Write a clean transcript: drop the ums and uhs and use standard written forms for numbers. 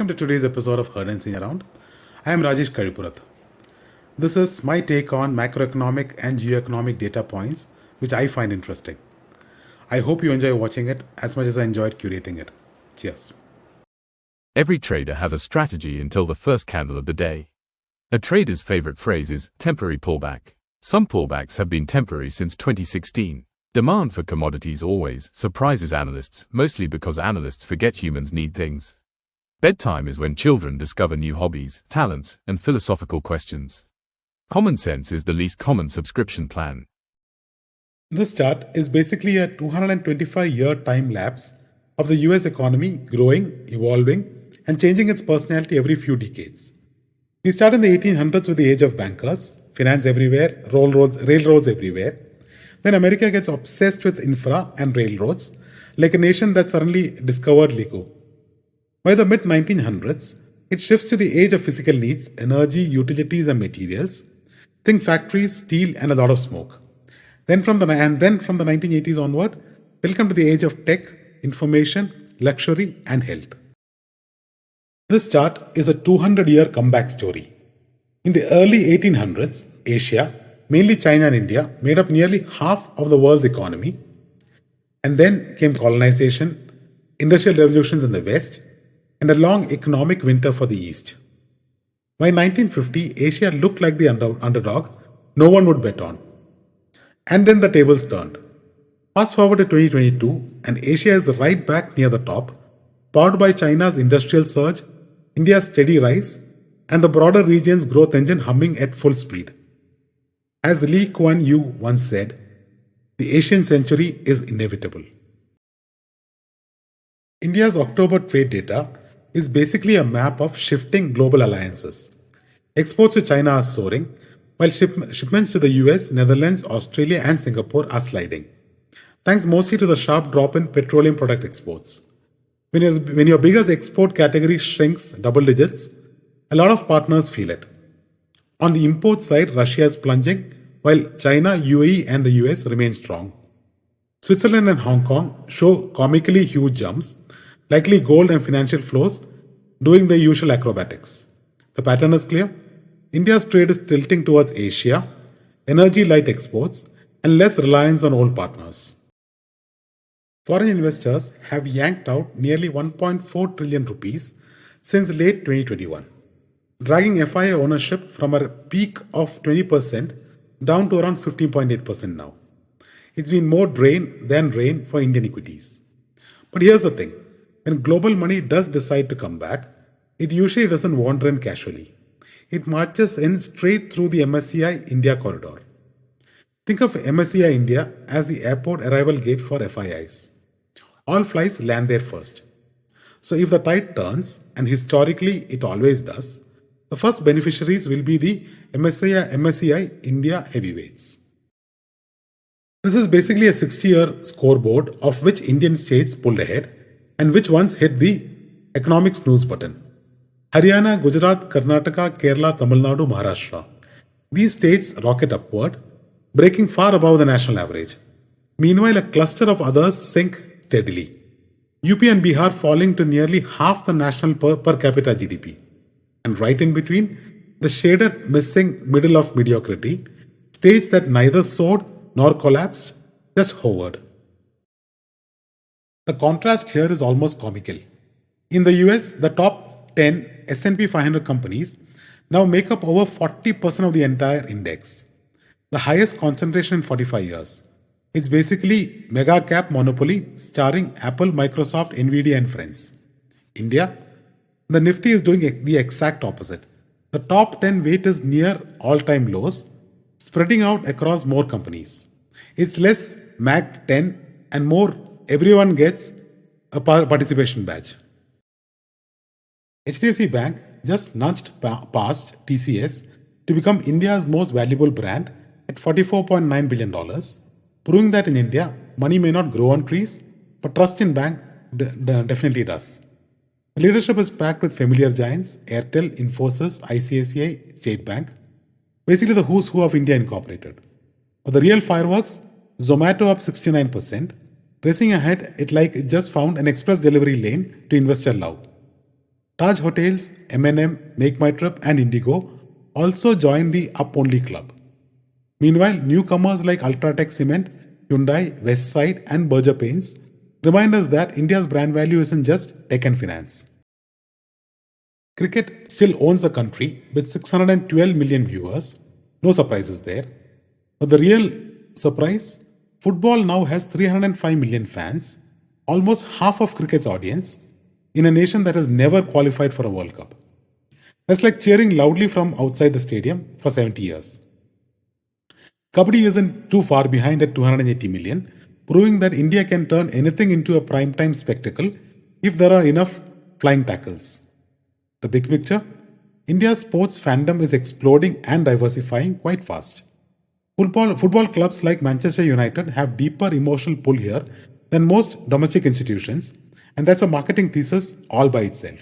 welcome to today's episode of Heard and Seen Around. I am Rajesh Karipurath. This is my take on macroeconomic and geoeconomic data points which I find interesting. I hope you enjoy watching it as much as I enjoyed curating it. Cheers. Every trader has a strategy until the first candle of the day. A trader's favorite phrase is temporary pullback. Some pullbacks have been temporary since 2016. Demand for commodities always surprises analysts, mostly because analysts forget humans need things. Bedtime is when children discover new hobbies, talents, and philosophical questions. Common sense is the least common subscription plan. This chart is basically a 225-year time lapse of the US economy growing, evolving, and changing its personality every few decades. We start in the 1800s with the age of bankers, finance everywhere, railroads everywhere. Then America gets obsessed with infra and railroads, like a nation that suddenly discovered Lego. By the mid-1900s, it shifts to the age of physical needs, energy, utilities, and materials. Think factories, steel, and a lot of smoke. Then from the 1980s onward, welcome to the age of tech, information, luxury, and health. This chart is a 200-year comeback story. In the early 1800s, Asia, mainly China and India, made up nearly half of the world's economy. And then came colonization, industrial revolutions in the West, and a long economic winter for the East. By 1950, Asia looked like the underdog no one would bet on. And then the tables turned. Fast forward to 2022, and Asia is right back near the top, powered by China's industrial surge, India's steady rise, and the broader region's growth engine humming at full speed. As Lee Kuan Yew once said, the Asian century is inevitable. India's October trade data is basically a map of shifting global alliances. Exports to China are soaring, while shipments to the US, Netherlands, Australia, and Singapore are sliding, thanks mostly to the sharp drop in petroleum product exports. When your biggest export category shrinks double digits, a lot of partners feel it. On the import side, Russia is plunging, while China, UAE, and the US remain strong. Switzerland and Hong Kong show comically huge jumps, likely gold and financial flows doing the usual acrobatics. The pattern is clear. India's trade is tilting towards Asia, energy-light exports, and less reliance on old partners. Foreign investors have yanked out nearly 1.4 trillion rupees since late 2021, dragging FII ownership from a peak of 20% down to around 15.8% now. It's been more drain than rain for Indian equities. But here's the thing. When global money does decide to come back, it usually doesn't wander in casually. It marches in straight through the MSCI India corridor. Think of MSCI India as the airport arrival gate for FIIs. All flights land there first. So if the tide turns, and historically it always does, the first beneficiaries will be the MSCI India heavyweights. This is basically a 60-year scoreboard of which Indian states pulled ahead and which ones hit the economic snooze button. Haryana, Gujarat, Karnataka, Kerala, Tamil Nadu, Maharashtra. These states rocket upward, breaking far above the national average. Meanwhile, a cluster of others sink steadily. UP and Bihar falling to nearly half the national per capita GDP. And right in between, the shaded missing middle of mediocrity, states that neither soared nor collapsed, just hovered. The contrast here is almost comical. In the US, the top 10 S&P 500 companies now make up over 40% of the entire index, the highest concentration in 45 years. It's basically mega cap monopoly starring Apple, Microsoft, Nvidia, and friends. India, the Nifty is doing the exact opposite. The top 10 weight is near all-time lows, spreading out across more companies. It's less MAG 10 and more everyone gets a participation badge. HDFC Bank just nudged past TCS to become India's most valuable brand at $44.9 billion, proving that in India, money may not grow on trees, but trust in bank definitely does. The leadership is packed with familiar giants, Airtel, Infosys, ICICI, State Bank, basically the who's who of India Incorporated. But the real fireworks, Zomato up 69%, racing ahead it like it just found an express delivery lane to investor love. Taj Hotels, M&M, Make My Trip, and Indigo also joined the Up Only club. Meanwhile, newcomers like Ultratech Cement, Hyundai, Westside, and Berger Paints remind us that India's brand value isn't just tech and finance. Cricket still owns the country with 612 million viewers. No surprises there. But the real surprise, football now has 305 million fans, almost half of cricket's audience, in a nation that has never qualified for a World Cup. That's like cheering loudly from outside the stadium for 70 years. Kabaddi isn't too far behind at 280 million, proving that India can turn anything into a primetime spectacle if there are enough flying tackles. The big picture? India's sports fandom is exploding and diversifying quite fast. Football clubs like Manchester United have deeper emotional pull here than most domestic institutions, and that's a marketing thesis all by itself.